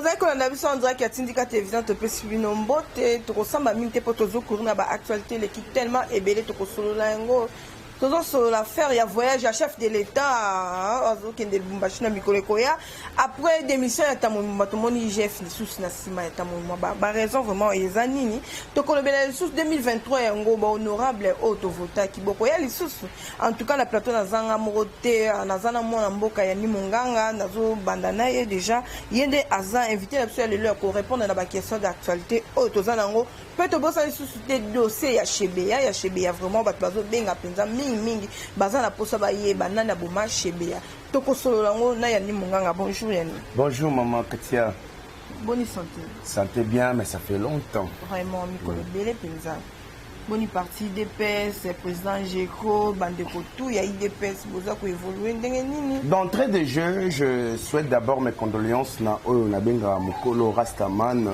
Bozai ko na biso on dirait qu'il y a tindika télévision te pesi bino mbote to kosamba minte poto zo courir ba actualité l'équipe tellement ébélé to kosolola ngo. Toujours sur l'affaire, il y a voyage à chef de l'État, qui est Lubumbashi na mikolo koya. Après démission, il y a mon IGF, les sous na sima, il y a raison vraiment, il y a nini. Donc on a les sous 2023, il y a un gros honorable auto-vota qui boko. Il y a les sous. En tout cas, la plateau na zanga morote, na zana mona mboka ya ni monganga, na zo bandana et déjà, il y a des hasards invités là-dessus leur pour répondre à la question d'actualité auto zanango. Peut-être bossa les sous des dossiers ya Chebeya vraiment batbazo benga penza mingi baza na posa ba ye banana boma Chebeya toko solo lango na ya ni monganga. Bonjour yani. Bonjour maman Katia. Bonne santé. Santé bien mais ça fait longtemps. Vraiment mikolo belé penza. Bonne partie DPS président Jeko bandeko tout ya IDPS boza ko évoluer ndenge nini. D'entrée de jeu, je souhaite d'abord mes condoléances na oyo na benga mokolo Rastaman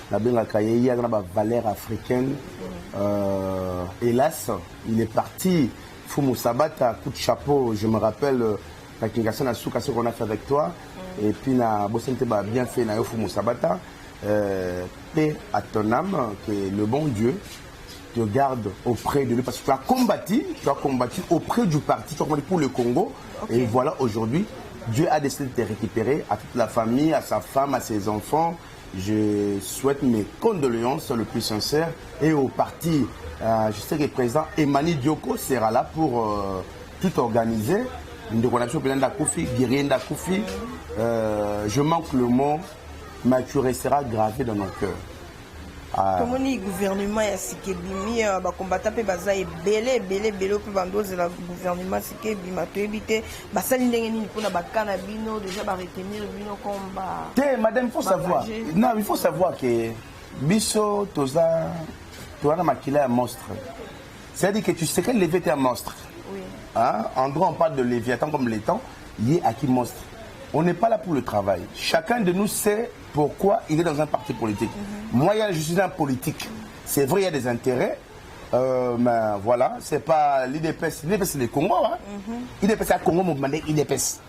na benga kayeya na ba valeur africaine. Hélas, il est parti. Fumu Sabata, coup de chapeau, je me rappelle la Kingasson à Souka, ce qu'on a fait avec toi. Et puis, na Bossente ba bien fait, na Fumu Sabata. Paix à ton âme, que le bon Dieu te garde auprès de lui. Parce que tu as combattu auprès du parti, tu as combattu pour le Congo. Okay. Et voilà, aujourd'hui, Dieu a décidé de te récupérer à toute la famille, à sa femme, à ses enfants. Je souhaite mes condoléances le plus sincères et au parti. Je sais que le président Emmanuel Dioko sera là pour tout organiser. Je manque le mot, mais tu resteras gravé dans nos cœurs. Comment le gouvernement a sikebimi ba combattant pe baza belé pe bandoze la gouvernement sikebima to éviter ba sali ndenge nini pona ba kanabino déjà ba retenir bino combat. Madame, faut savoir. Non, il faut savoir que biso toza toana makila un monstre. C'est-à-dire que tu sais que lever un monstre. Oui. Hein? En droit on parle de Léviathan comme l'étang, il est à qui monstre. On n'est pas là pour le travail. Chacun de nous sait pourquoi il est dans un parti politique. Moi, je suis un politique. C'est vrai, il y a des intérêts. Mais voilà, c'est pas l'IDPS. L'IDPS, c'est le Congo. Hein? IDPS, c'est le Congo, mon demandé IDPS.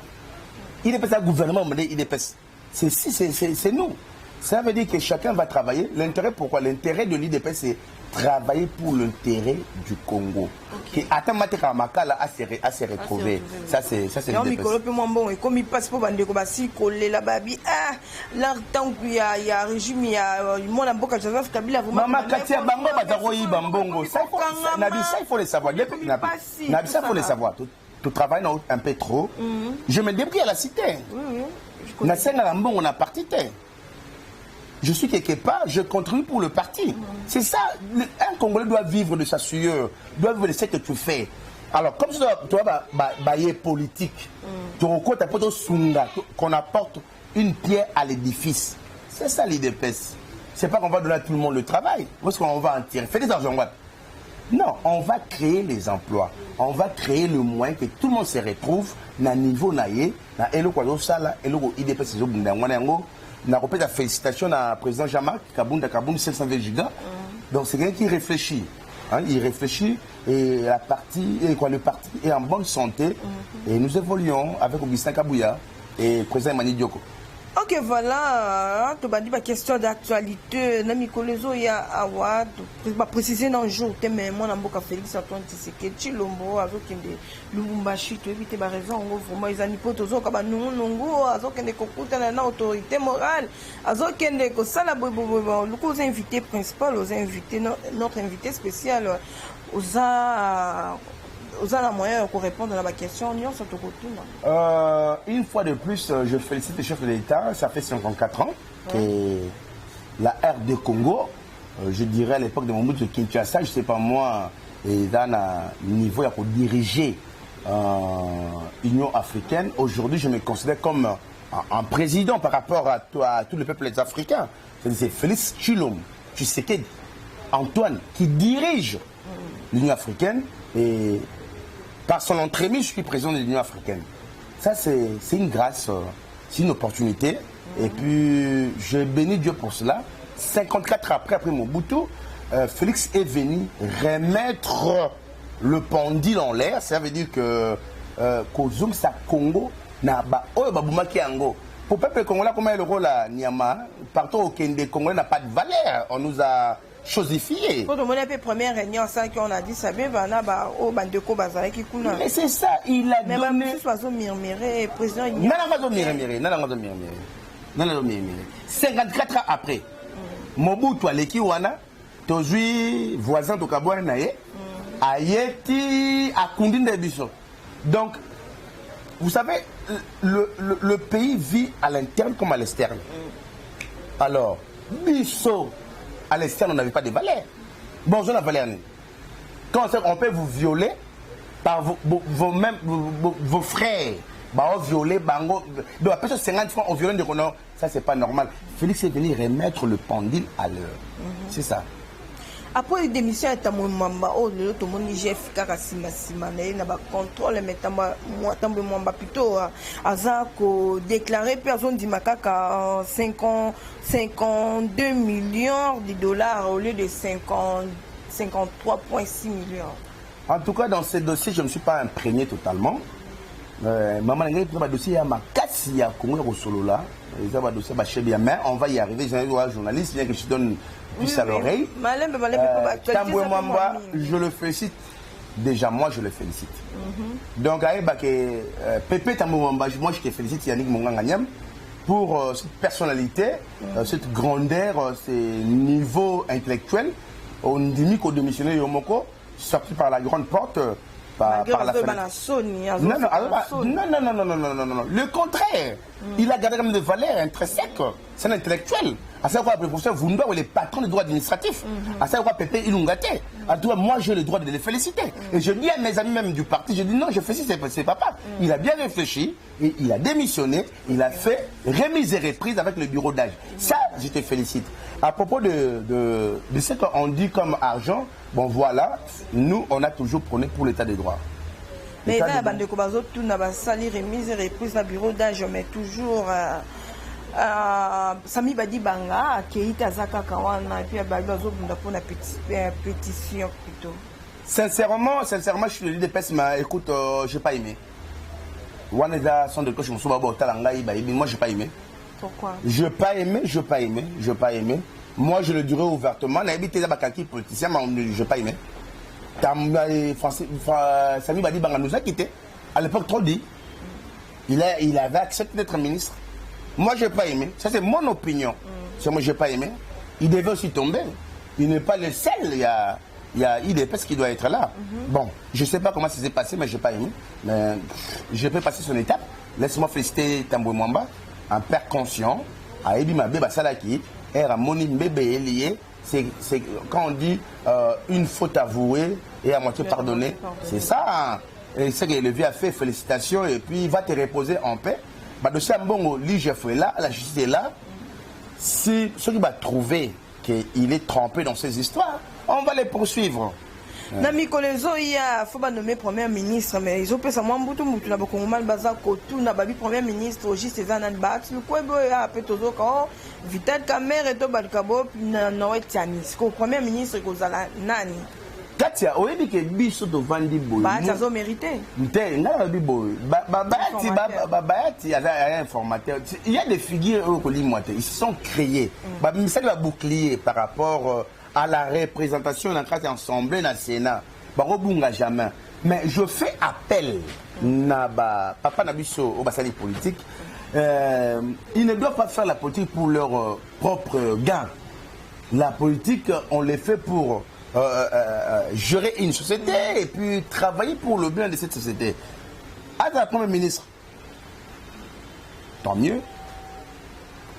IDPS, c'est le gouvernement, mon demandé IDPS. C'est nous. Ça veut dire que chacun va travailler. L'intérêt, pourquoi? L'intérêt de l'IDPS, c'est travailler pour l'intérêt du Congo. Okay. Attends, Makala à se retrouver. Ça, c'est le comme il passe pour Bandeko Bassi, coller la babi. Ah, l'artan, il y a régime, il y a mon amboka, Joseph Kabila. Maman Katia, Bango, Bataroyi, Bambongo. Ça, il faut le savoir. Ça, il faut le savoir. Tu travailles un peu trop. Je me débrouille à la cité. On a parti. Je suis quelque part, je contribue pour le parti. C'est ça, un Congolais doit vivre de sa sueur, doit vivre de ce que tu fais. Alors, comme tu dois bailler politique, qu'on apporte une pierre à l'édifice. C'est ça l'IDPS. C'est pas qu'on va donner à tout le monde le travail, parce qu'on va en tirer. Fais des argent. Non, on va créer les emplois. On va créer le moyen que tout le monde se retrouve dans le niveau naïe, dans le IDPS. On a la félicitation à président Jean-Marc Kabounda 720 gigas. Donc c'est quelqu'un qui réfléchit. Hein, il réfléchit et le parti est en bonne santé. Et nous évoluons avec Augustin Kabouya et président Emmanuel Dioko. Ok, voilà, tu as dit ma question d'actualité. Nami Kolezo ya awa, tu vas préciser dans le jour, mais moi, Namboka Félix Antoine Tshisekedi, Chilombo, Azokende, Lubumbashi, tu évites ma raison, vraiment, ils ont hypothèse, Kabanungo, Azokende Kokuta, na autorité morale, Azokende Kosala, aux invités principaux, aux invités, notre invité spécial, aux moyen pour répondre à la question. Une fois de plus, je félicite le chef de l'État. Ça fait 54 ans que la RD Congo, je dirais à l'époque de Mobutu Kinshasa, je ne sais pas moi, est dans un niveau pour diriger l'Union africaine. Aujourd'hui, je me considère comme un président par rapport à tous les peuples africains. C'est Félix Tshisekedi Antoine qui dirige l'Union africaine et par son entremise, je suis président de l'Union africaine. Ça, c'est une grâce, c'est une opportunité. Et puis, je bénis Dieu pour cela. 54 après Mobutu, Félix est venu remettre le pendule en l'air. Ça veut dire que Kozum sa Congo na ba oyo babumaki yango Pour le peuple congolais, comment est le rôle à Niama? Partout au Kende Congolais n'a pas de valeur. On nous a chosifié. Pour le moment, la première réunion, ça qu'on a dit, ça vient au Bandeko Bazare qui coule. Mais c'est ça, il a donné. Mais M. Soiseau murmuré, président. Non, 54 ans après, Mobutu Aleki Wana, Tozui, voisin de Kabouane Naye, Ayeti, Akundin de Bisso. Donc, vous savez, le pays vit à l'interne comme à l'externe. Alors, Bisso, à l'externe, on n'avait pas de valeur. Bon, je n'ai valeur. Quand on peut vous violer par vos frères, violer, bango, donc après 50 francs, on viole de non, ça c'est pas normal. Félix est venu remettre le pendule à l'heure. C'est ça. Après la démission, il y a un chef qui a contrôle, mais plutôt déclaré personne dit 52 millions de dollars au lieu de 53,6 millions. En tout cas, dans ce dossier, je ne me suis pas imprégné totalement. Maman, il y a un dossier, il y a ma casse, il y a un solo là. Il y a un dossier, mais on va y arriver. J'ai un journaliste, bien que je donne plus à l'oreille. Tamboué Mwamba, je le félicite. Déjà, moi, je le félicite. Donc, Pépé Tamboué Mwamba, moi, je te félicite, Yannick Monganganyam, pour cette personnalité, cette grandeur, ces niveaux intellectuels. On dit qu'au démissionnaire Yomoko, sorti par la grande porte. Par la fenêtre. Non. Le contraire. Il a gardé comme des valeurs intrinsèques. C'est un intellectuel. À savoir le professeur Vunda ou les patrons des droits administratifs. À savoir Pépé Ilungate. En tout cas, moi j'ai le droit de les féliciter. Et je dis à mes amis même du parti, je dis non, je félicite ses papas. Il a bien réfléchi, et il a démissionné, il a fait remise et reprise avec le bureau d'âge. Ça, je te félicite. À propos de ce qu'on dit comme argent, bon voilà, nous on a toujours prôné pour l'état des droits. Mais il y a des gens qui ont sali remise et reprise dans le bureau d'âge, mais toujours Sami Badi Banga, Keita Zaka Kawana, et puis pour la pétition plutôt. Sincèrement, je suis le leader de PES, mais écoute, je n'ai pas aimé. Moi, je n'ai pas aimé. Pourquoi? Je n'ai pas aimé. Moi, je le dirais ouvertement. Je n'ai pas aimé. Sami Badi Banga nous a quittés. À l'époque, trop dit. Il avait accepté d'être ministre. Moi, je n'ai pas aimé. Ça, c'est mon opinion. Moi, je n'ai pas aimé. Il devait aussi tomber. Il n'est pas le seul. Il y a IDPS qui doit être là. Bon, je ne sais pas comment ça s'est passé, mais je n'ai pas aimé. Mais je peux passer son étape. Laisse-moi féliciter Tamboué Mwamba, un père conscient. Aïbi Mabé Basalaki, Moni Mbebe lié. C'est quand on dit une faute avouée et à moitié pardonnée. C'est ça. Hein. Et c'est que le vieux a fait, félicitations, et puis il va te reposer en paix. Dossier Mbongo, l'IGF est là, la justice est là. Si ceux qui vont trouver qu'il est trompé dans ces histoires, on va les poursuivre. Nami Kolezo, il y a faut nommer premier ministre, mais ils ont fait ça moi beaucoup na beaucoup mal baza kotu na babi premier ministre au juste zanan bax le kwebo ya petozo ko vital camera to balkabo na noetianis ko premier ministre ko zala nani Katia, on dit que biso to vandi boy. Bah ça zo mérité. N'ta boy. Bayati a informateur. Il y a des figures au Colimouate, ils se sont créés. Bah ça va bouclier par rapport à la représentation dans la Assemblée nationale. Barobunga jamais. Mais je fais appel na papa Nabiso au basali politique. Ils ne doivent pas faire la politique pour leur propre gain. La politique, on les fait pour gérer une société et puis travailler pour le bien de cette société. Azala Premier ministre, tant mieux.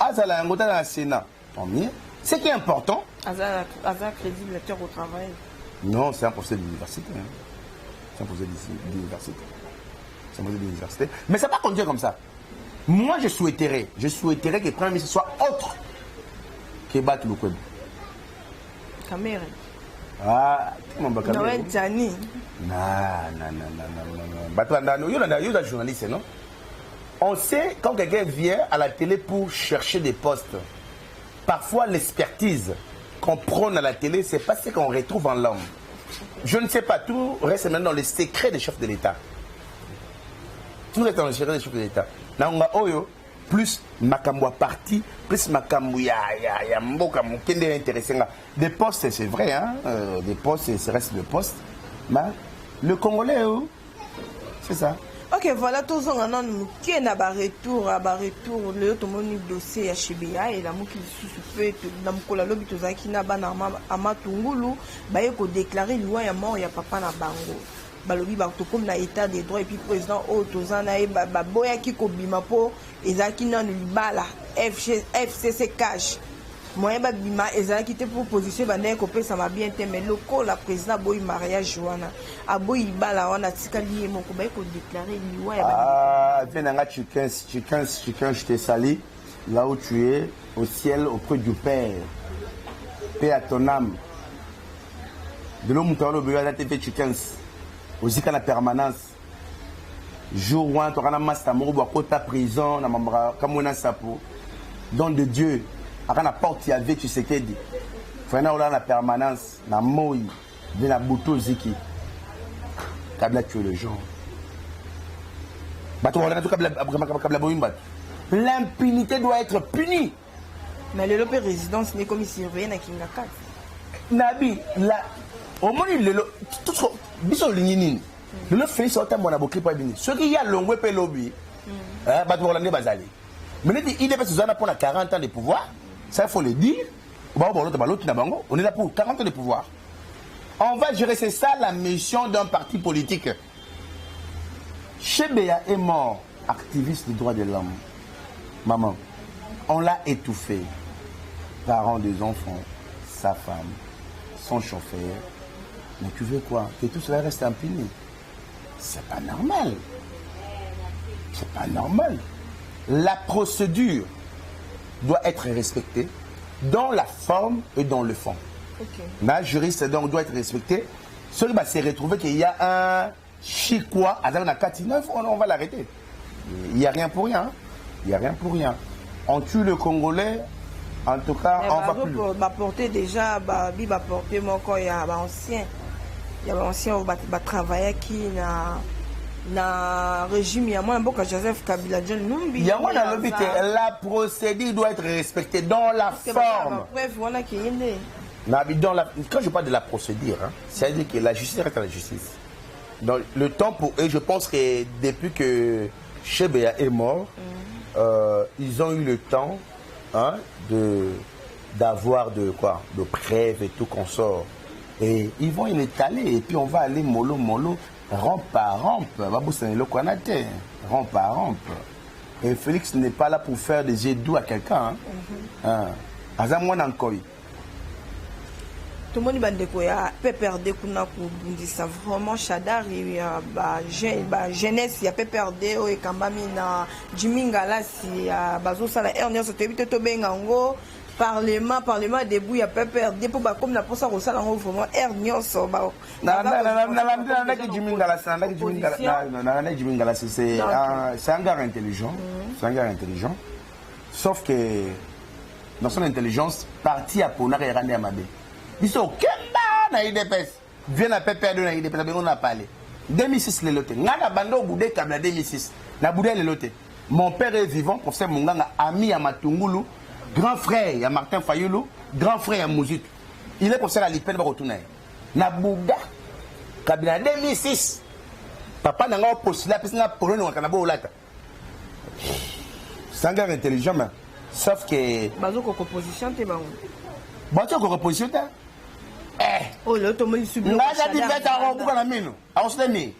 Azala Ngota dans le Sénat, tant mieux. Ce qui est important. Azala crédible lecteur au travail. Non, c'est un procès d'université. Hein. C'est un procès d'université. C'est un procès d'université. Mais ça ne va pas conduire comme ça. Moi, je souhaiterais que le Premier ministre soit autre que Bat Lukweb. Caméra. Ah, Noël Tani. Non. Il y a des journalistes, non? On sait quand quelqu'un vient à la télé pour chercher des postes. Parfois, l'expertise qu'on prône à la télé, c'est pas ce qu'on retrouve en l'homme. Je ne sais pas, tout reste maintenant dans les secrets des chefs de l'État. Tout reste dans les secrets des chefs de l'État. plus makambo à parti, plus makambo ya mboka mokende intéressé. Des postes, c'est vrai, hein? Des postes, ça reste des postes. Mais le Congolais, c'est ça. Ok, voilà, tous on a qui est retour, le tomoni dossier à Chibia et la mouki sous-fait, dans le lobby tous qui n'a pas amatungulu, bah il faut déclarer loi ya mort ya papa na bango. Balobi ba to comme na état des droits et puis président o tozana e ba boya ki ko bima po ezaki na libala FCC cash. Moi ba bima ezaki te proposition ba ndeko pesa ma bien te mais loko la président boy mariage wana aboyi bala wana tikali moko ba ko déclarer loi ya ba venanga chicken je te salue là où tu es au ciel auprès du Père. Paix à ton âme. De l'homme tolo beya te fait chickens. Aussi qu'à la permanence, jour où on a master moro kota prison na mambra kamona sapo don de Dieu à la porte y avait tu sais qu'est dit faut na la permanence na moi de la bouto ziki kabla tuer le gens bato wala tout kabla boimba l'impunité doit être punie mais le lopé résidence n'est comme surveiller na kinga nabi la au moins tout biso linini le fait sortir mon aboki pas bini ce qui y a longwe pe lobby bato hollandais bazali mais il est pas sous pour la 40 ans de pouvoir ça il faut le dire on est là pour 40 ans de pouvoir on va gérer c'est ça la mission d'un parti politique. Chebea est mort activiste des droits de l'homme maman on l'a étouffé parents des enfants sa femme son chauffeur. Mais tu veux quoi? Que tout cela reste impuni. C'est pas normal. C'est pas normal. La procédure doit être respectée dans la forme et dans le fond. Okay. La juriste donc doit être respectée. Ce qui va se retrouver qu'il y a un chicois à la 49, on va l'arrêter. Il n'y a rien pour rien. Il n'y a rien pour rien. On tue le Congolais. En tout cas, on va plus. Porter déjà, porter mon corps, il y a ancien. Il y a ancien qui travailler qui na régime il y a moins beaucoup Joseph Kabila il y a moins dans le but la procédure doit être respectée dans la forme. Quand je parle de la procédure, hein, c'est-à-dire que la justice reste à la justice. Dans le temps pour eux, je pense que depuis que Chebea est mort, ils ont eu le temps hein, d'avoir de preuves et tout qu'on sort. Et ils vont l'étaler et puis on va aller mollo, rampe par rampe. Rampe par rampe. Et Félix n'est pas là pour faire des jets doux à quelqu'un. Tout le monde peut perdre vraiment Chadar et jeunesse il y a peut perdre et quand même na Jimingala si bazo sala ernia so tebite to bengango parlement debout il y a peut perdre pour comme na posa rosala vraiment ernia so ba na Jimingala c'est un gars intelligent c'est un gars intelligent sauf que dans son intelligence parti à Ponara et Rande Amabé. Ils sont Kemba na IDPS. Viens à PPR de na IDPS, on a parlé. 2006 le loté. Ngana bando boudé kabla 2006. Na boudé le loté. Mon père est vivant, professeur Munganga, ami à Matungulu, grand frère à Martin Fayoulou, grand frère à Mouzit. Il est professeur à l'IPN va retourner. Na Bouda kabla 2006. Papa n'a pas postulé parce qu'il a polonais au Canada au lac. C'est un gars intelligent mais sauf que bazo ko opposition te ba. Bazo ko opposition te. Oh, le tombe subit. Nada di beta ko buka na mino. Aoslemi.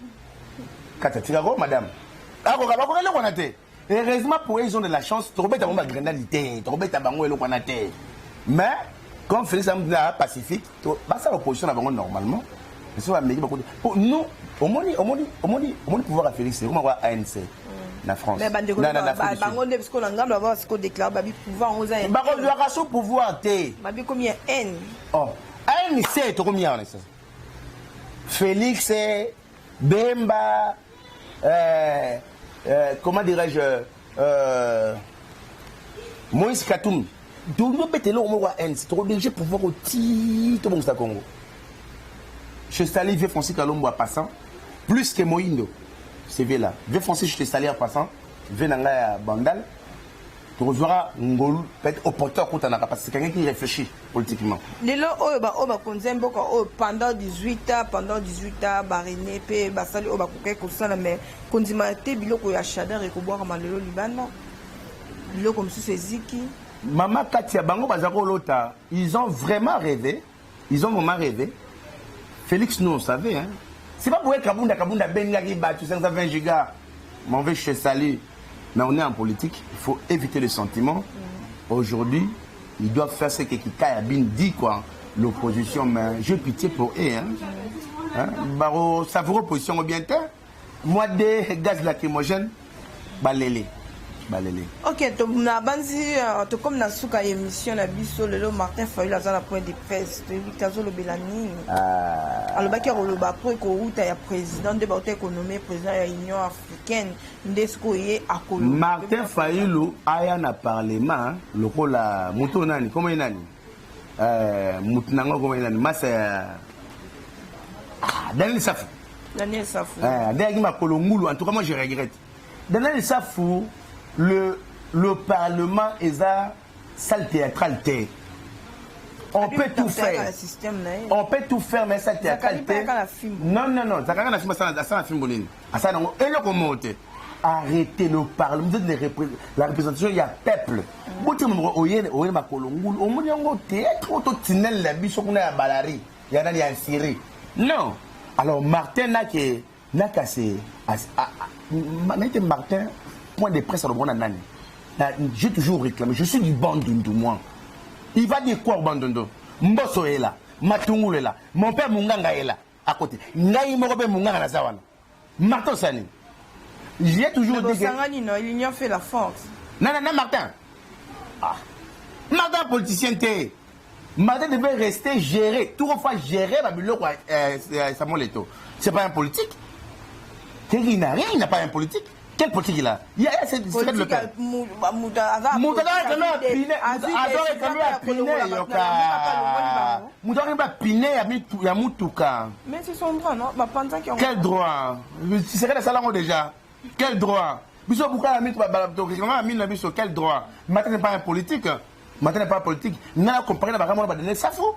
Kata tigako madame. Ako ka bako le konate. Heureusement pour eux ils ont de la chance. Trobeta bomba grenalité, trobeta bango le konate. Mais comme Félix Amdla Pacifique, ba ça l'opposition na bango normalement. Mais ça va méga beaucoup. Pour nous, au moins pouvoir à Félix, comment va ANC na France. Mais bango ne parce qu'on ngamba ba ce qu'on déclare babi pouvoir on a. Ba ko doit raso pouvoir té. Babi combien N. Oh. ANC, tu combien on est ça? Félix, Bemba, comment dirais-je, Moïse Katoum. Tout le monde est là au moins ANC. Tu es obligé de pouvoir au titre de Congo. Je salue Vieux Francis Kalombo à passant, plus que Moïndo. C'est là. Vieux Francis, je te salue en passant. Venanga Bandal. tu reçois Ngolu, peut-être opportun parce que c'est quelqu'un qui réfléchit politiquement. Les lots, pendant 18 ans, Baréné, P, Basali, Obakoké, Kosana, mais Kondimate, Biloko Yachadar et Koboa Malelo Libana, Biloko comme Ziki. Maman Katia Bango Bazaro Lota, ils ont vraiment rêvé. Ils ont vraiment rêvé. Félix, nous, on savait, hein. C'est pas pour être Kabunda, Bengari, Batu, 520 gigas. Mon vieux chez Sali. Mais on est en politique, il faut éviter les sentiments. Aujourd'hui, ils doivent faire ce que Kayabine dit, quoi. L'opposition, mais j'ai pitié pour eux, hein. Baro, ça vous opposition au bien temps. Moi, des gaz lacrymogènes, balélé. Ok, comme dans la émission, le Martin Fayulu a un point de presse. Alors, il y a président de nommé président de l'Union africaine. Martin Fayulu a un parlement, le rôle à Moutonani, comment il est Moutonango, comment il est Daniel Safou. Daniel Safou. En tout cas, moi je regrette. Daniel Safou. Le Parlement est la salle théâtralité. On peut tout faire. On peut tout faire, mais salle théâtralité. Non. Ça a un film bonine. Et le comment arrêtez le Parlement. Vous êtes la représentation, il y a peuple. Vous êtes ma colongou. Au moins, il y a théâtre, auto tunnel, la biche, on a un balari. Il y en a un Syrie. Non. Alors, Martin n'a cassé. Martin. Point de presse à l'Obrona. J'ai toujours réclamé, je suis du Bandundu, moi. Il va dire quoi au Bandundu? Mbosso est là, Matungu est là, mon père Munganga est là, à côté. Naï Morobe Munganga na Zawana. Martin Sani. J'ai toujours dit que. Il y a fait la force. Non, Martin. Martin, politicien, Martin devait rester géré. Tout le fois géré, Samuel Eto'o. C'est pas un politique. Il n'a pas un politique. Quelle politique il a? Il y a c'est le père. Mais c'est son droit, non? Quel droit? C'est la salon déjà. Quel droit? Quel droit? Maintenant n'est pas un politique. Maintenant n'est pas un politique. N'a comparé la ça fout.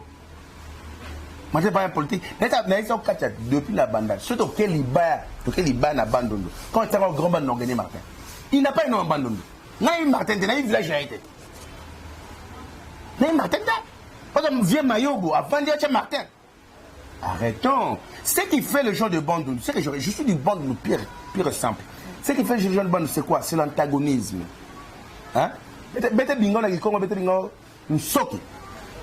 Moi, je ne suis pas un politique. Depuis la bande, surtout que Liban abandonne. Quand il y a un grand bande organisé, Martin, il n'a pas une abandonné. Il y a Martin, il y a un village arrêté. Il y a Martin, il y a un vieux maillot, avant de dire Martin. Arrêtons. Ce qui fait le genre de bande, c'est que je suis du bande pire simple. Ce qui fait le genre de bande, c'est quoi? C'est l'antagonisme. Hein?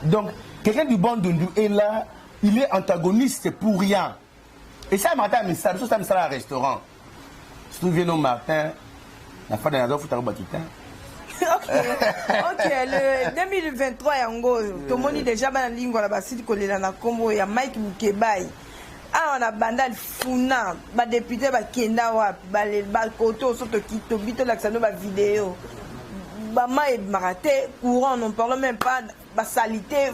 Donc, quelqu'un du bande est là. Il est antagoniste pour rien. Et ça, Martin, mais ça, c'est un restaurant. Si tu viens au Martin, la fin de la journée, il Ok, le 2023, tout le monde est déjà dans la ligne, il y a Mike Mukebai. Ah, on a bandal Funa, les députés, les Kenda, les Koto, les Bito, les vidéo. Bama et Maraté, courant, on ne parle même pas de salité,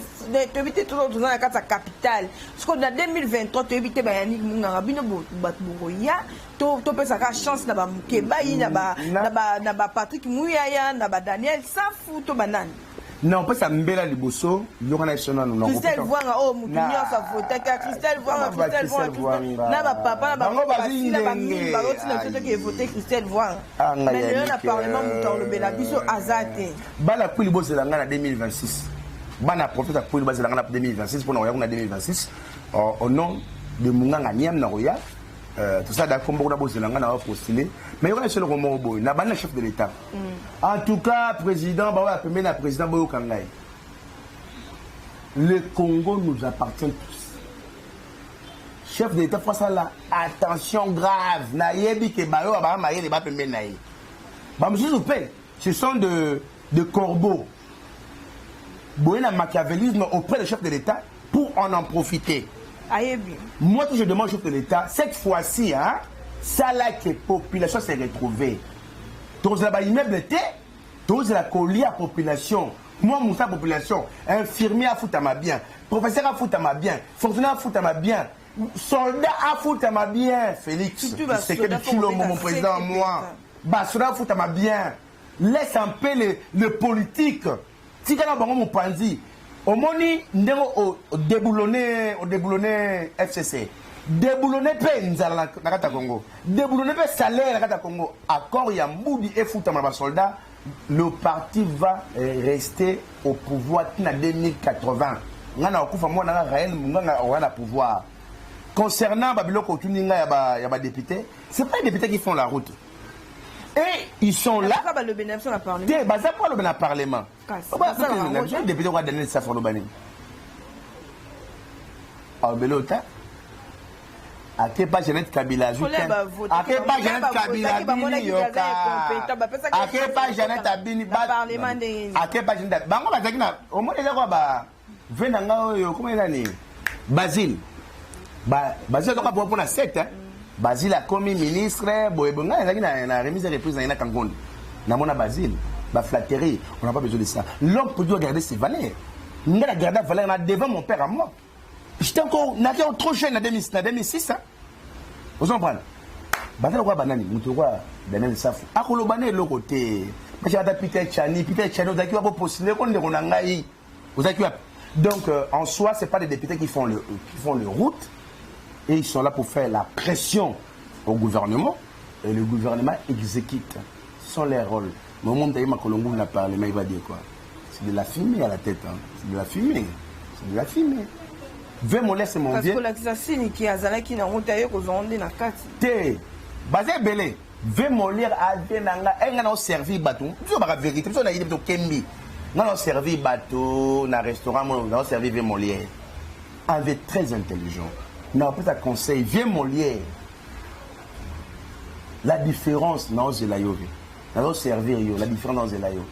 tu évites toujours dans la capitale. Parce qu'en 2023, tu évites Yannick Mungarabino, tu peux avoir chance d'avoir Mukebai, d'avoir Patrick Mouyaya, d'avoir Daniel Safou, tu banane. Non, pas ça mbela liboso, l'organisation non. Christelle Voanga, oh, Moutinho, ça vote. Christelle Voanga, na papa, na Christelle Voanga. Mais le Parlement mouton le bela biso azate. Bala pour liboso en 2026. Bana profite pour liboso en 2026 pour nous en 2026. Au nom de Munganga Niam Naroya. Tout ça d'accord beaucoup d'abord na postulé mais il y a seul roman boy na ban chef de l'état en tout cas président ba premier na président boyo kangai le Congo nous appartient tous chef de l'état face à la attention grave na yebi ke bayo ba maye le ba pembe na ye ba monsieur Soupé ce sont de corbeaux boy na machiavélisme auprès du chef de l'état pour en profiter. Moi, que je demande au chef de l'État, cette fois-ci, hein, ça là que la population s'est retrouvée. Tous les immeubles étaient, tous la colis à population. Moi, mon population, infirmier à foutre à ma bien, professeur à foutre à ma bien, fonctionnaire à foutre à ma bien, soldat à foutre à ma bien, Félix. C'est que le mon président, moi. Soldat à foutre à ma bien. laisse un peu le politique. Si tu as un panzi, au moni, on déboulonné FCC. Déboulonné Penza na Kata Congo. Déboulonné salaire na Kata Congo. Accord il y a Moudi et Foutama soldat. Le parti va rester au pouvoir en 2080. On a un pouvoir. Concernant Babiloko Tuninga, il y a des députés. Ce n'est pas les députés qui font la route. Et ils sont là. Pourquoi le bénéfice na parlement? C'est pas le parlement. Les députés vont donner ça pour le banni. Alors, Belota. À quel pas Jeannette Kabila? À quel pas Jeannette Kabila? À quel pas Jeannette Abini? À quel pas Jeannette Bango Bazakina? Au moins, il y a quoi? Venanga, comment il a dit? Basile. Basile, on va pour la 7. Basile a commis ministre. Boebonga, il a une remise de reprise dans Kangon. Namona Basile. Flatterie. On n'a pas besoin de ça. L'homme peut garder ses valeurs. Il a gardé ses valeurs devant mon père à moi. J'étais encore trop jeune en 2006. Vous comprenez? Banane quoi banane? Nous quoi banane ça. Akolo banane le côté. Mais j'ai Peter Chani, vous avez postuler qu'on est en Angaï. Donc en soi, c'est pas des députés qui font le route et ils sont là pour faire la pression au gouvernement et le gouvernement exécute. Ce sont les rôles. Mais au moment où Makolongo n'a parlé, mais il va dire quoi? C'est de la fumée à la tête. Hein. C'est de la fumée. C'est de la fumée. Vémolière, c'est mon vieux. Parce que la Sini qui a zala qui n'a honte à eux qu'on a na kati. Té, basé belé. Vémolière a bien nanga. Elle n'a pas servi bateau. Tu vois la vérité. Tu vois la idée de Kembi. On a servi bateau dans un restaurant. On a servi Vémolière. Elle est très intelligent. On a pris un conseil. Vémolière. La différence dans Zelayo. On a servi la différence dans Zelayo.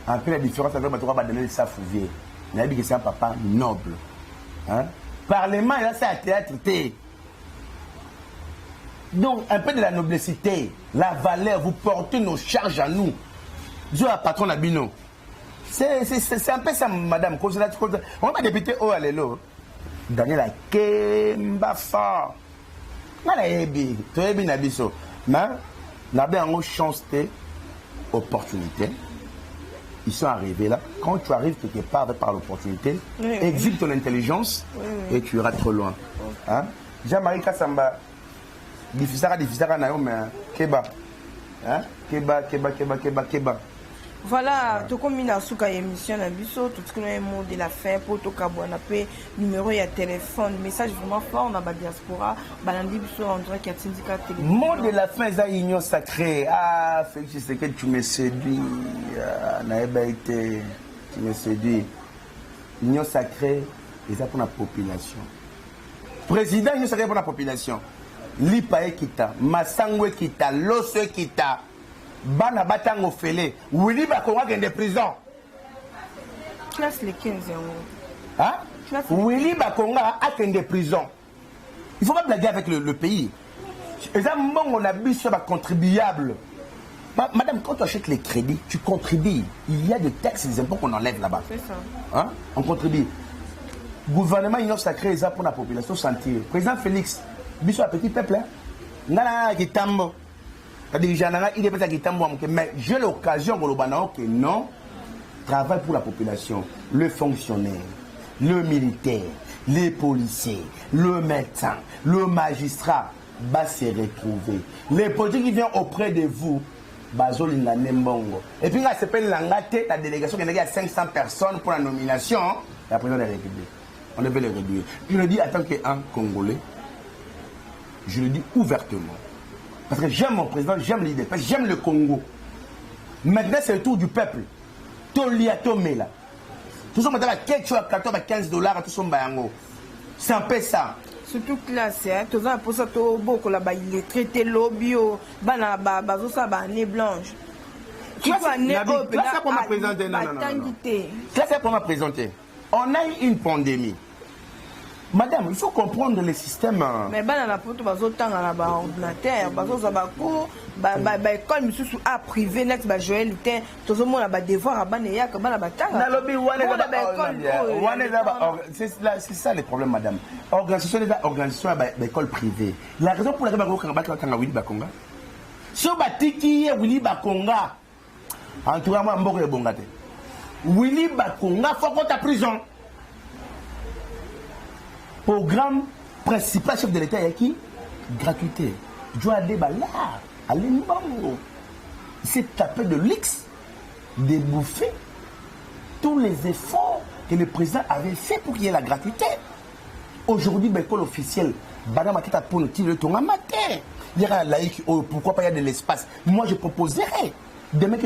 Un peu la différence avec bateau va donner le safouvier. On a dit que c'est un papa noble. Hein? Parlement, là, c'est à théâtre. Donc, un peu de la noblesse, la valeur, vous portez nos charges à nous. Je suis patron de Bino. C'est un peu ça, madame. On va député au Alelo. Daniel Kemba fort. On a ébi. Tu es bien abisso. Mais, on a bien une chance d'opportunité. Ils sont arrivés là. Quand tu arrives quelque part par l'opportunité, exhibe ton intelligence et tu iras trop loin. Hein? Jean-Marie Kassamba, diffusera Naomi, Keba. Hein? Keba. Voilà, tout comme il a sous émission à Bisso, tout ce que nous avons de la fin pour tout cas, on a payé numéro et téléphone, message vraiment fort dans la diaspora, Balandi Bisso en direct qui a syndicat téléphone. Mot de la fin, c'est union sacrée. Ah, Félix, c'est que tu me séduis. Naïba été, tu me séduis. Union sacrée, c'est ça pour la population. Président, union sacrée pour la population. Lipa Ekita, Massangwe Kita, Loso Kita. Bana Batango Fele, Willy Bakonga qui est en prison. Classe les 15 euros. Hein? Willy Bakonga a été en prison. Il ne faut pas blaguer avec le pays. Et ça, on a vu sur la contribuable. Madame, quand tu achètes les crédits, tu contribues. Il y a des taxes et des impôts qu'on enlève là-bas. C'est ça. Hein? On contribue. Gouvernement union sacrée, ça pour la population sentir. Président Félix, biso à petit peuple. Nana qui tambo. Mais j'ai l'occasion que non, travaille pour la population, le fonctionnaire, le militaire, les policiers, le médecin, le magistrat va se retrouver. Les politiques qui viennent auprès de vous, et puis là, c'est la délégation qui a 500 personnes pour la nomination, la présidente de la République. On devait les réduire. Je le dis en tant qu'un Congolais, je le dis ouvertement. Parce que j'aime mon président, j'aime l'idée, j'aime le Congo. Maintenant, c'est le tour du peuple. Toliatomela. Tout ça, maintenant, quelque chose à 14 à 15 $, tout ça, c'est un peu ça. Surtout classe, tout ça, pour ça, beaucoup là-bas, il est traité lobby, ça, nez blanche. Classe, c'est pour me présenter. Non. Classe, c'est pour me présenter. On a eu une pandémie. Madame, il faut comprendre le système. Mais ben la poto bazo tanga na ba ordinateur, bazo za ba cours, ba école monsieur sous a privé net ba Joël Lutin, tozo mona ba devoir ba ne yak ba na ba tanga. Na lobby c'est ça le problème madame. Organisation ba école privée. La raison pour laquelle ba tanga Willy Bakonga. So ba tiki Willy Bakonga. En tout cas, moi, je suis bon. Willy Bakonga, faut qu'on ta prison. Programme principal chef de l'État, il y a qui? Gratuité. Joa Debala, Alimbango. Il s'est tapé de l'X, débouffer tous les efforts que le président avait fait pour qu'il y ait la gratuité. Aujourd'hui, l'école officielle, Badam a tête pour nous tirer le ton à matin. Il y aura laïque, pourquoi pas il y a de l'espace. Moi, je proposerais. Demain,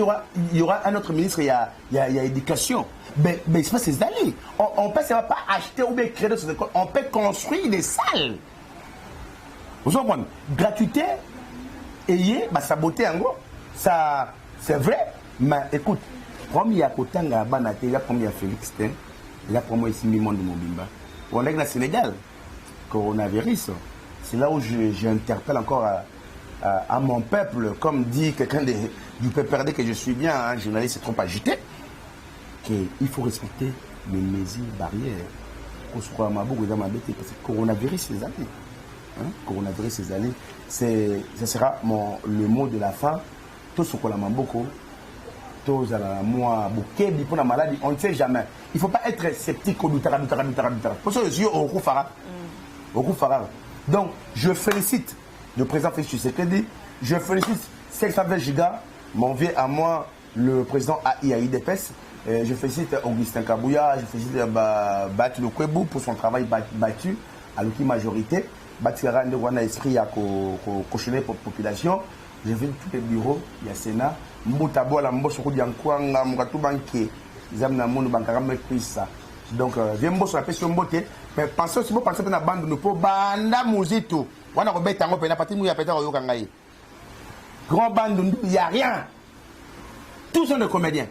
il y aura un autre ministre, il y a éducation. Mais il se passe ces années. On peut pas acheter ou bien créer des écoles. On peut construire des salles. Vous comprenez? Gratuité, ayez, sa beauté en gros. Ça, c'est vrai. Mais écoute, comme il y a Kotanga, il y a comme il y a Félix Ten, il y a comme moi ici, Mimon de Mobimba. On est dans le Sénégal, coronavirus. C'est là où j'interpelle encore à mon peuple, comme dit quelqu'un du peuple que je suis bien, un journaliste trop agité, qu'il faut respecter les mesures barrières. Parce que le coronavirus, ces années. Coronavirus, ces années, ce sera le mot de la fin. Tout ce qu'on a beaucoup, tous à moi, bouquet, pour la maladie, on ne sait jamais. Il ne faut pas être sceptique au doutara. Parce que les yeux au Koufara. Donc, je félicite le président Félix Tshisekedi, je félicite 520 gigas, mon vieux à moi, le président AIDPS, je félicite Augustin Kabouya, je félicite Batu Kwebu pour son travail battu à l'outil majorité. Batira Ndouana esprit à cautionner pour la population. Je vais tous les bureaux, il y a Sénat, Moutabo, la Mbosso, Yankwanga, Moukatou Banké, Zamna Mono Bankara Mekrissa. Donc, viens sur la question beauté, mais pensez aussi, pensez à la bande de Pou, Banda Mouzito. On a rebêté un peu, la partie où il y a peut-être au Yokangaï. Grand bande, il n'y a rien. Tous sont des comédiens.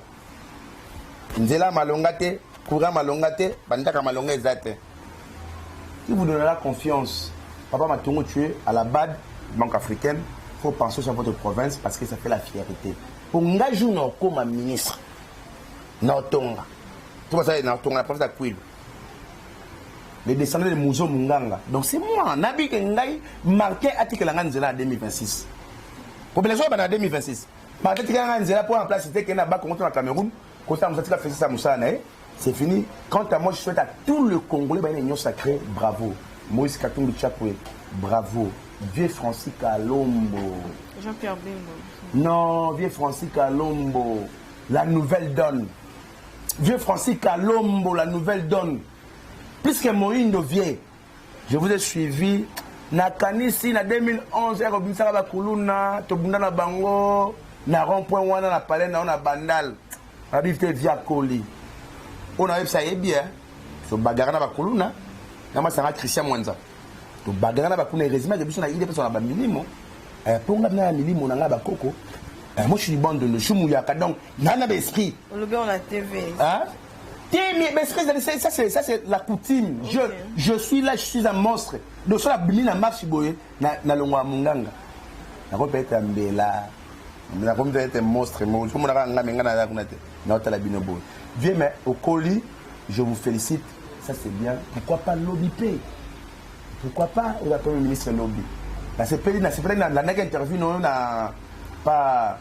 Nzela Malongate, Koura Malongate, Bandaka Malongate. Si vous donnez la confiance, Papa Matongo tué à la BAD, Banque africaine, il faut penser sur votre province parce que ça fait la fierté. Pour engager comme ministre, Nautonga. Tout ça, Nautonga, la province d'Aquil. Les descendants de Mouzo Munganga. Donc c'est moi, Nabi Kengai, marqué article en 2026. Population en 2026. Marqué article en pour remplacer c'était qu'il y a contre le Cameroun, quand on a fait ça, c'est fini. Quant à moi, je souhaite à tout le Congolais, une union sacrée, bravo. Moïse Katumbi Tchapoué, bravo. Vieux Francis Kalombo. Jean-Pierre Bembo. Non, Vieux Francis Kalombo, la nouvelle donne. Vieux Francis Kalombo, la nouvelle donne. Puisque Moïse Vieux, je vous ai suivi. Na Kanisi, na 2011, à Robinson Bakuluna, Tobunda Bango, na rond-point wana na palais na bandal. Habite via Koli. On a eu ça bien. So bagarana Bakuluna, na sanga Christian Mwanza. To bagarana Bakuluna résumé de na idée personne na minimo. Pour na minimo na ngaba koko. Moi je suis bande de Chumuyaka donc nana d'esprit. Le gars on la TV. Hein? Mais ça c'est la coutume. Je suis là, je suis un monstre. Donc sur la bimine na marche boye na longwa munganga. Na ko peut-être mbela. Na ko peut-être monstre mais comme na nga menga na kunate. Na otala bino boye. Viens mais au colis, je vous félicite. Ça c'est bien. Pourquoi pas lobby pay? Pourquoi pas le premier ministre lobby? Là c'est pays na la nègre interview non na pas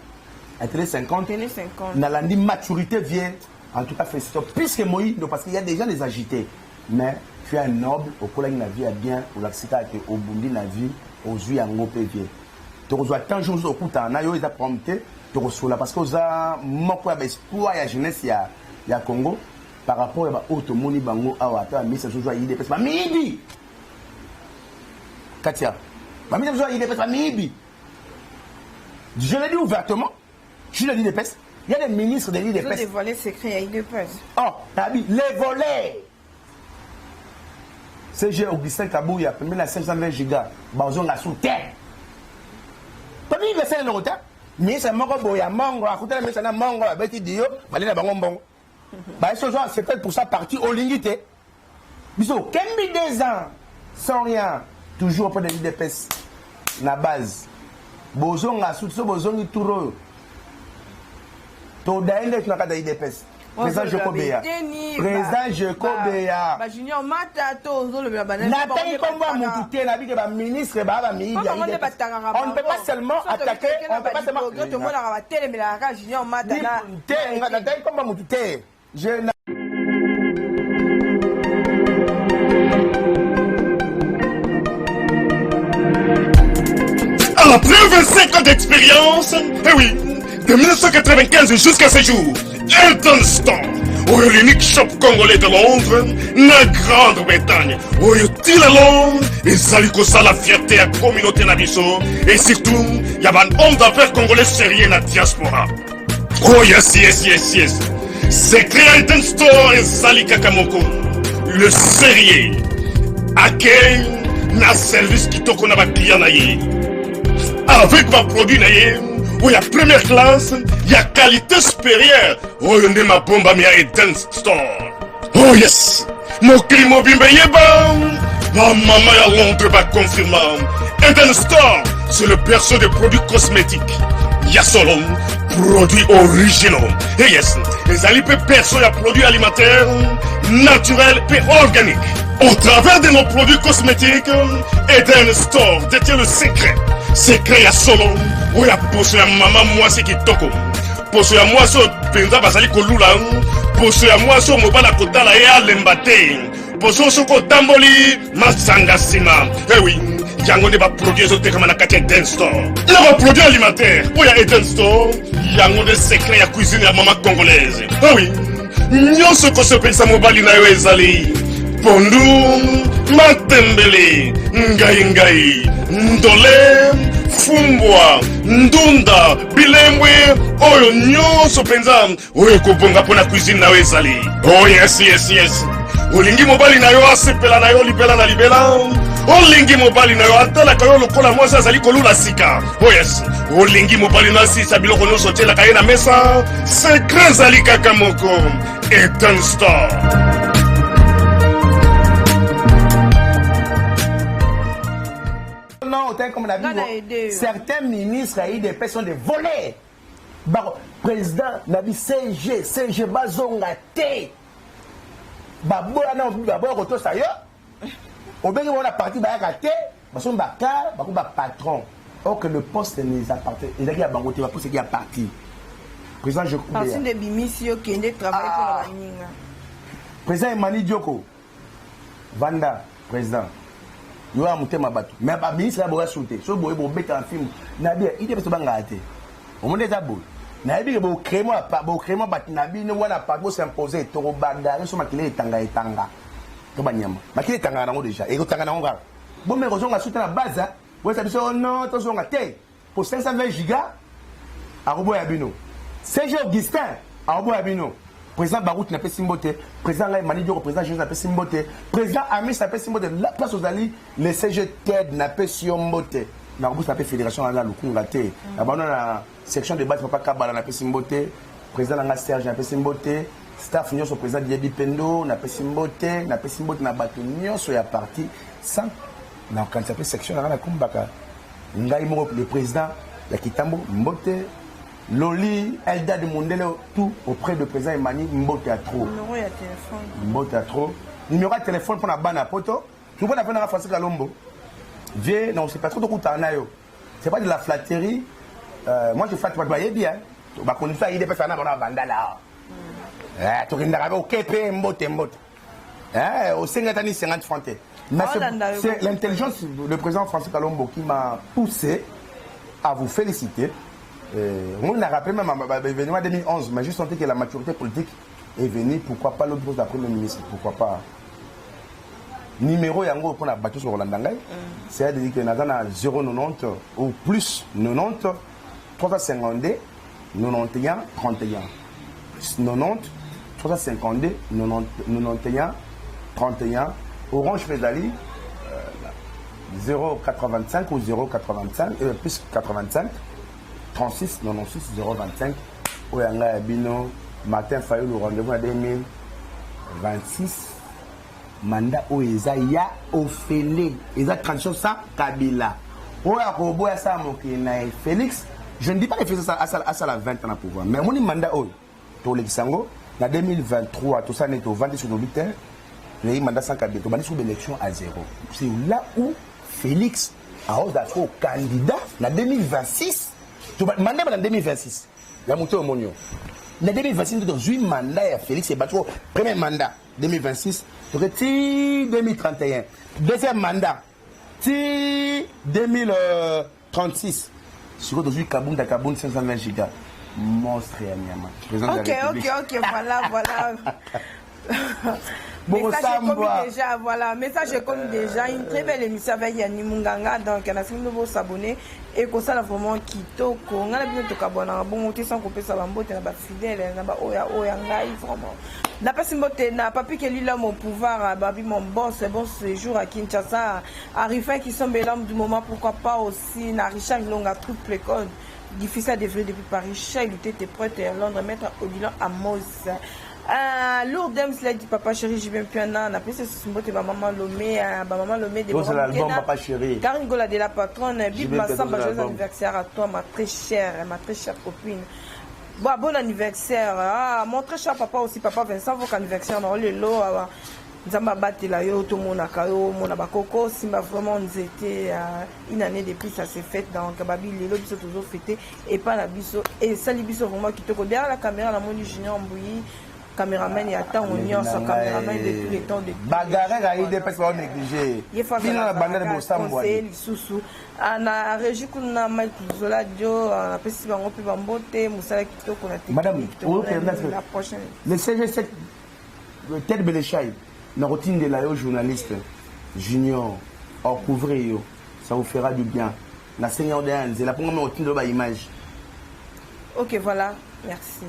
à télé 50. Télé 50. Na la maturité vient. En tout cas, félicitations. Plus que Moïse, parce qu'il y a déjà des agités. Mais tu es un noble, au collègue la vie est bien, au l'accident au Bundi la vie, aux yeux à Ngopé bien. Tu reçois tant de choses au coup, tu as eu prompté, tu reçois là. Parce que tu as mon espoir, il y a jeunesse, il y a Congo, par rapport à Otomoni Bango, à la mise à jour à l'IDPS. Mais Mibi Katia, la mise à jour à l'IDPS, Mibi. Je l'ai dit ouvertement, je suis l'IDPS. Il y a des ministres de l'IDPS. Ils ont dévoilé secret à l'IDPS. Oh, les volets. CG Augustin Kabouya, permis la 520 gigas, Bazon la sous terre. Comme il veut faire le retard, mais c'est mon robot, il y a Mongo, à côté de la maison, Mongo, à Betty Dio, Malé la Bangon. C'est peut-être pour ça parti au Lingité. Bisous, Kembi 2 ans, sans rien, toujours auprès de l'IDPS, la base. Bozon la sous, Bozon il tourne. Tu as une IDPS. Président Jokobea. Président Jokobea. Junior Mata, Nathalie Komba Moutouté, la vie de la ministre, on ne peut pas seulement attaquer, on ne peut pas seulement. Nathalie Komba Moutouté. Après 25 ans d'expérience, eh oui, de 1995 jusqu'à ce jour, Elton Store, l'unique shop congolais de Londres, la Grande-Bretagne, où il la Londres, et la fierté à la communauté nabiso, et surtout, il y a un homme d'affaires congolais sérieux dans la diaspora. Oh yes, yes, yes, yes. C'est créé Elton Store et Zali Kakamoko, le sérieux, accueil, na service qui t'a qu'on a client naïe. Avec ma produit naïe, où il y a première classe, il y a qualité supérieure. Oh, il y a ma bombe à Eden Store. Oh yes! Mon climat bimbe yeba. Ma maman à Londres va confirmer. Eden Store, c'est le berceau des produits cosmétiques. Il y a solo produits originaux. Et yes, les alipes perso et produits alimentaires, naturels et organiques. Au travers de nos produits cosmétiques, Eden Store détient le secret. Secret à solo, où il y a posé à maman moi c'est qui toko. Posé à moi sur Penda Basali Kolula, posé à moi sur Mobala Kotala et Alembate, posé sur Kotamboli, Masangasima. Eh oui, Yango ne va produire ce terme à la Eden Store. Il va produire alimentaire, où il y a Eden Store, Yango des secrets à cuisiner à maman congolaise. Eh oui, Nyon se ko se pensa Mobali na yo ezali. Pondu, Matembele, Ngai, Ndole, Fumbwa, Ndunda, Bilemwe, Oyo nyonso penza, Oyo kobonga pona cuisine na ezali. Oh yes, yes, yes. Olingi mobali na yo asepela na yo libela na libela. Olingi mobali na yo atala kayo lokola mwasa azali kolula sika. Oh yes. Olingi mobali na sisa biloko nyonso tela kaye na mesa. Secret zali kaka moko. Eden Store. Comme on a vu, certains ministres ont eu des personnes de voler. Président, Nabi CG Bazonga T. Babo, on a vu d'abord que ça y est. On a parti de la T. Bason Bakar, Bako patron. Or que le poste ne les appartient. Il a dit à Bangote, pour ce qui est parti. Président, je crois. Parce que des bimisio qui ont travaillé pour la Baninga. Président Emmanuel Dioko. Vanda, président. Yo a monté ma bateau. Mais pas ministre a sauté. So boy bo beta en film. Nabi il était pas ngate. On monde ça boy. Nabi bo crémo bat nabi ne wana pas bo s'imposer to bagare so makile etanga. To banyama. Makile etanga na ngo déjà. Et etanga na ngo. Bon mais rozonga sauter na base. Vous savez so non to zonga té. Pour 520 gigas à Robo Yabino. Serge Augustin à Robo Yabino. Président Barout n'a pas simboté, président Emmanuel Dioko, président Jésus n'a pas simboté, président Amis n'a pas simboté, la place aux alliés, le CG TED n'a pas simboté. N'a pas fédération à la Lukungate. Dans la section de base, papa Kabala n'a pas simboté, président Langa Serge n'a pas simboté, staff Nyon, président Diaby Pendo n'a pas simboté, n'a pas simboté, n'a pas Nyon, soit à parti sans. Dans quand ça fait section à la Kumbaka, le président, la Kitambo, Mbote. Loli, Elda de Mondelo, tout auprès du président Emmanuel Mbote à trop. Numéro de téléphone. Mbote à trop. Numéro de téléphone pour la banne à poto. Tu vois la peine à faire ça Lombo. Viens, non, c'est pas trop de coutanayo. C'est pas de la flatterie. Moi je flatte pas de bien. Tu vas connaître ça, il est pas dans la bande là. Tu regardes au KP Mbote. Au 50 francs. Mais c'est l'intelligence du président Francis Kalombo qui m'a poussé à vous féliciter. On a rappelé même à l'événement 2011, mais juste senti que la maturité politique est venue. Pourquoi pas l'autre poste d'après le ministre? Pourquoi pas? Numéro yango qu'on a battu sur Rolandangay, c'est-à-dire que nous avons 0,90 ou plus 90, 352, 91, 31. 90, 352, 91, 31. Orange Fédali, 0,85 ou 0,85, plus 85. 36 96 025 Oyanga Bino Martin Fayou le rendez-vous à 2026 mandat Oeza ya Ophélie Eza transition ça Kabila Oya Robo ya ça Mokina Félix je ne dis pas qu'il fait ça à la 20 ans à pouvoir mais mon mandat Oyo to l'exango En 2023, tout ça n'est au 20 sur le 8 le mandat sans candidat, on a sur l'élection à 0. C'est là où Félix a osé candidat en 2026. Mandat en 2026. Il y a monté au Monio. En 2026, dans 8 mandats, Félix est battu. Premier mandat, 2026. 2031. Deuxième mandat, 2036. Sur le Kaboun, 520 gigas. Monstre et Anyama. Ok, voilà. Bon, message est commis déjà, voilà. Message est commis déjà. Une très belle émission avec Yanni Munganga. Donc, il y a de s'abonner. Et comme ça, vraiment, Kito, on a bien de cabana. Bon, on sans couper ça, on a fidèle, on a vraiment. La personne n'a pas pu qu'elle ait mon pouvoir, mon boss, bon séjour à Kinshasa. Arrivé qui sont l'homme du moment, pourquoi pas aussi, n'a Richard Long a tout précoce. Difficile à développer depuis Paris. Chat, il était prêt à Londres, mettre au bilan à Mos. Lourdes cela dit papa chéri, j'ai bien pu on a appelé ce symbole de maman Lomé, maman Lomé de l'album papa chéri. Karine Gola de la patronne, Bib Massamba, joyeux anniversaire à toi, ma très chère copine. Bon anniversaire, mon très cher papa aussi, papa Vincent, votre anniversaire dans le lot. Nzamba batela yo to mona kayo mona bakoko simba vraiment nous était une année depuis ça s'est fait dans Kababi lelo biso toujours fêté et pas la biso et sali biso vraiment qui te derrière la caméra la moni Junior Mbouyi caméraman et attend on y sa caméraman de tous les temps de bagarre a idée parce qu'on négligé il la bande de Bosambo lisusu ana régie kuna Mike Zola Dio na pesi bango pe bambote musala kitoko na technique madame la prochaine le CG7 tête Belechai la routine de la journaliste junior en couvrir ça vous fera du bien la seigneur de Hans c'est la première routine de l'image. Ok, voilà, merci.